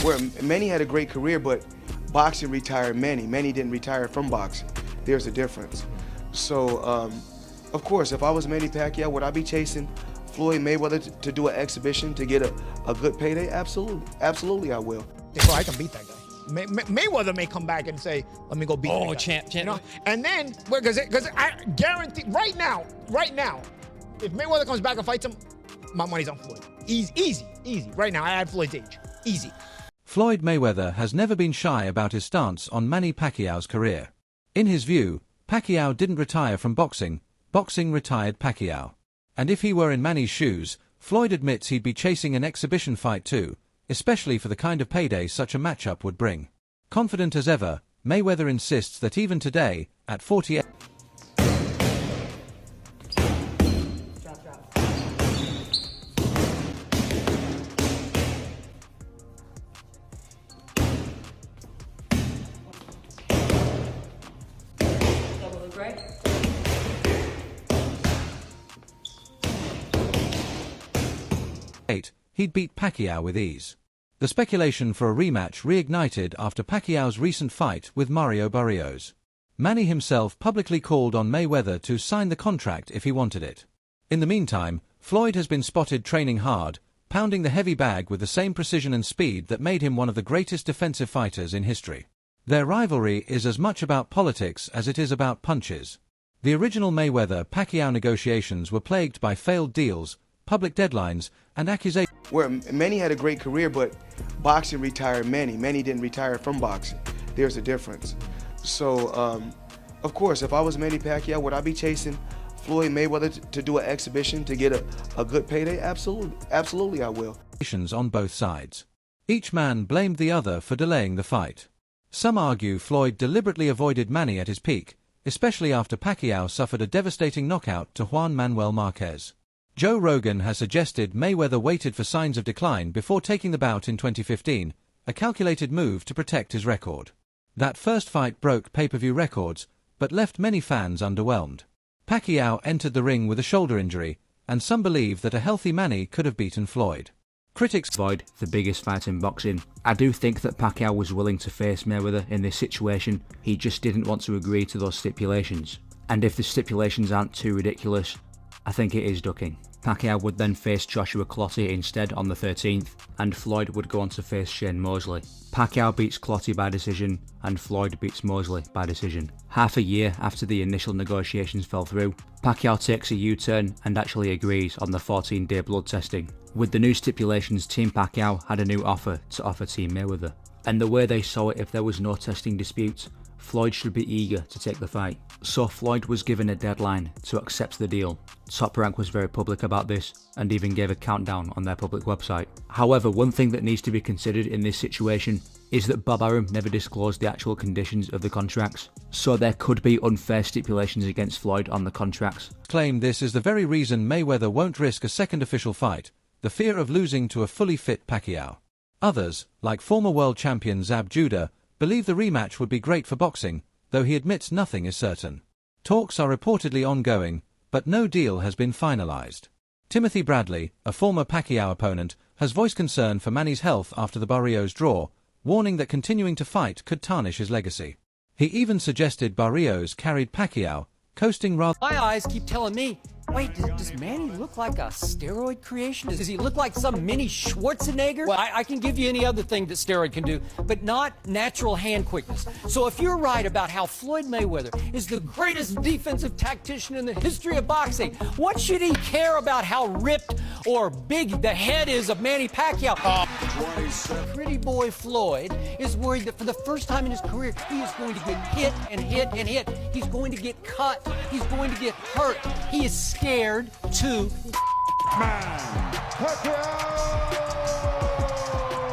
where Manny had a great career, but boxing retired Manny. Manny didn't retire from boxing. There's a difference. So, of course, if I was Manny Pacquiao, would I be chasing Floyd Mayweather to do an exhibition to get a good payday? Absolutely. Absolutely, I will. Bro, I can beat that guy. Mayweather may come back and say, let me go beat that guy. Champ. You know? And then, because I guarantee, right now, if Mayweather comes back and fights him, my money's on Floyd. Easy. Right now, I had Floyd's age. Easy. Floyd Mayweather has never been shy about his stance on Manny Pacquiao's career. In his view, Pacquiao didn't retire from boxing, boxing retired Pacquiao. And if he were in Manny's shoes, Floyd admits he'd be chasing an exhibition fight too, especially for the kind of payday such a matchup would bring. Confident as ever, Mayweather insists that even today, at 48, he'd beat Pacquiao with ease. The speculation for a rematch reignited after Pacquiao's recent fight with Mario Barrios. Manny himself publicly called on Mayweather to sign the contract if he wanted it. In the meantime, Floyd has been spotted training hard, pounding the heavy bag with the same precision and speed that made him one of the greatest defensive fighters in history. Their rivalry is as much about politics as it is about punches. The original Mayweather-Pacquiao negotiations were plagued by failed deals, public deadlines, and accusations. Where Manny had a great career, but boxing retired Manny. Manny didn't retire from boxing. There's a difference. So, of course, if I was Manny Pacquiao, would I be chasing Floyd Mayweather to do an exhibition to get a good payday? Absolutely, I will. On both sides. Each man blamed the other for delaying the fight. Some argue Floyd deliberately avoided Manny at his peak, especially after Pacquiao suffered a devastating knockout to Juan Manuel Marquez. Joe Rogan has suggested Mayweather waited for signs of decline before taking the bout in 2015, a calculated move to protect his record. That first fight broke pay-per-view records, but left many fans underwhelmed. Pacquiao entered the ring with a shoulder injury, and some believe that a healthy Manny could have beaten Floyd. Critics Floyd, the biggest fight in boxing. I do think that Pacquiao was willing to face Mayweather in this situation. He just didn't want to agree to those stipulations. And if the stipulations aren't too ridiculous, I think it is ducking. Pacquiao would then face Joshua Clottey instead on the 13th, and Floyd would go on to face Shane Mosley. Pacquiao beats Clottey by decision, and Floyd beats Mosley by decision. Half a year after the initial negotiations fell through, Pacquiao takes a U-turn and actually agrees on the 14-day blood testing. With the new stipulations, Team Pacquiao had a new offer to offer Team Mayweather. And the way they saw it, if there was no testing disputes, Floyd should be eager to take the fight. So Floyd was given a deadline to accept the deal. Top Rank was very public about this and even gave a countdown on their public website. However, one thing that needs to be considered in this situation is that Bob Arum never disclosed the actual conditions of the contracts. So there could be unfair stipulations against Floyd on the contracts. Claim this is the very reason Mayweather won't risk a second official fight, the fear of losing to a fully fit Pacquiao. Others, like former world champion Zab Judah, believe the rematch would be great for boxing, though he admits nothing is certain. Talks are reportedly ongoing, but no deal has been finalized. Timothy Bradley, a former Pacquiao opponent, has voiced concern for Manny's health after the Barrios draw, warning that continuing to fight could tarnish his legacy. He even suggested Barrios carried Pacquiao, coasting rather. My eyes keep telling me, wait, does Manny look like a steroid creation? Does he look like some mini Schwarzenegger? Well, I can give you any other thing that steroid can do, but not natural hand quickness. So if you're right about how Floyd Mayweather is the greatest defensive tactician in the history of boxing, what should he care about how ripped or big the head is of Manny Pacquiao? Pretty boy Floyd is worried that for the first time in his career, he is going to get hit and hit and hit. He's going to get cut. He's going to get hurt. He is scared to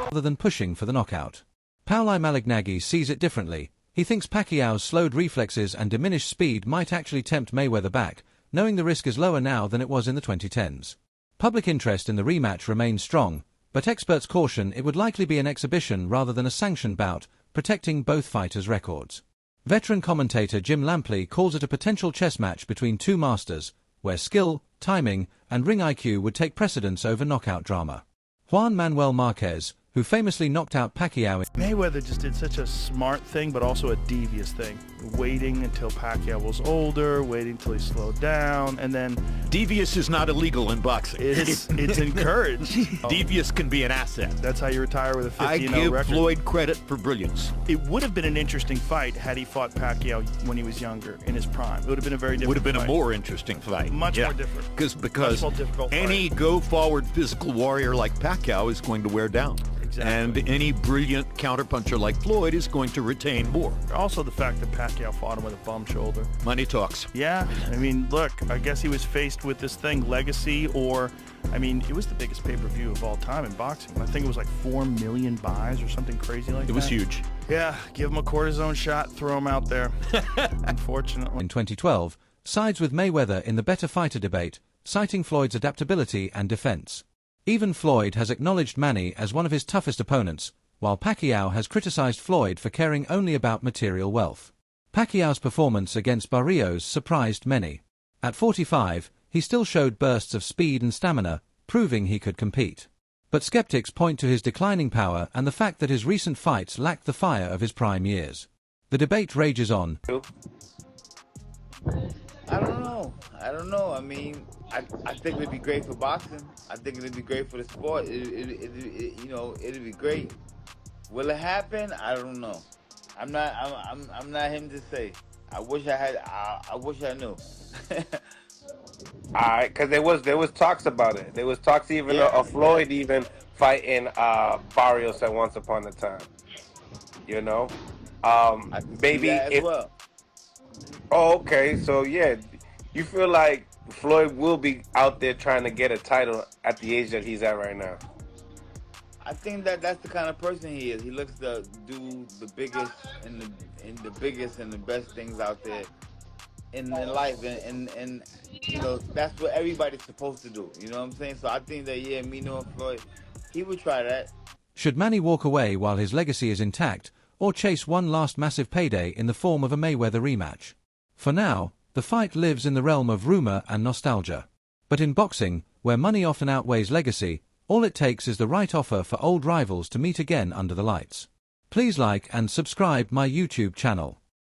rather than pushing for the knockout. Pauli Malignaggi sees it differently. He thinks Pacquiao's slowed reflexes and diminished speed might actually tempt Mayweather back, knowing the risk is lower now than it was in the 2010s. Public interest in the rematch remains strong, but experts caution it would likely be an exhibition rather than a sanctioned bout, protecting both fighters' records. Veteran commentator Jim Lampley calls it a potential chess match between two masters, where skill, timing, and ring IQ would take precedence over knockout drama. Juan Manuel Marquez, who famously knocked out Pacquiao in Mayweather just did such a smart thing, but also a devious thing. Waiting until Pacquiao was older, waiting until he slowed down, and then... Devious is not illegal in boxing. It's encouraged. Devious can be an asset. That's how you retire with a 50-0 I give record. Floyd credit for brilliance. It would have been an interesting fight had he fought Pacquiao when he was younger, in his prime. It would have been a very different Would have been fight. A more interesting fight. Much more different. Because Much more difficult any fight. go-forward physical warrior like Pacquiao is going to wear down. Exactly. And any brilliant counterpuncher like Floyd is going to retain more. Also the fact that Pacquiao fought him with a bum shoulder. Money talks. Yeah, I mean, look, I guess he was faced with this thing, legacy, or, I mean, it was the biggest pay-per-view of all time in boxing. I think it was like 4 million buys or something crazy like that. It was huge. Yeah, give him a cortisone shot, throw him out there. Unfortunately. in 2012, sides with Mayweather in the better fighter debate, citing Floyd's adaptability and defense. Even Floyd has acknowledged Manny as one of his toughest opponents, while Pacquiao has criticized Floyd for caring only about material wealth. Pacquiao's performance against Barrios surprised many. At 45, he still showed bursts of speed and stamina, proving he could compete. But skeptics point to his declining power and the fact that his recent fights lacked the fire of his prime years. The debate rages on. I don't know. I mean, I think it'd be great for boxing. I think it'd be great for the sport. It'd be great. Will it happen? I don't know. I'm not him to say. I wish I knew. Alright, because there was talks about it. There was talks even of Floyd even fighting Barrios at once upon a time. You know? Maybe as well. Oh, okay. So yeah, you feel like Floyd will be out there trying to get a title at the age that he's at right now? I think that's the kind of person he is. He looks to do the biggest and the best things out there in life, and you know that's what everybody's supposed to do. You know what I'm saying? So I think that me knowing Floyd, he would try that. Should Manny walk away while his legacy is intact, or chase one last massive payday in the form of a Mayweather rematch? For now, the fight lives in the realm of rumor and nostalgia. But in boxing, where money often outweighs legacy, all it takes is the right offer for old rivals to meet again under the lights. Please like and subscribe my YouTube channel.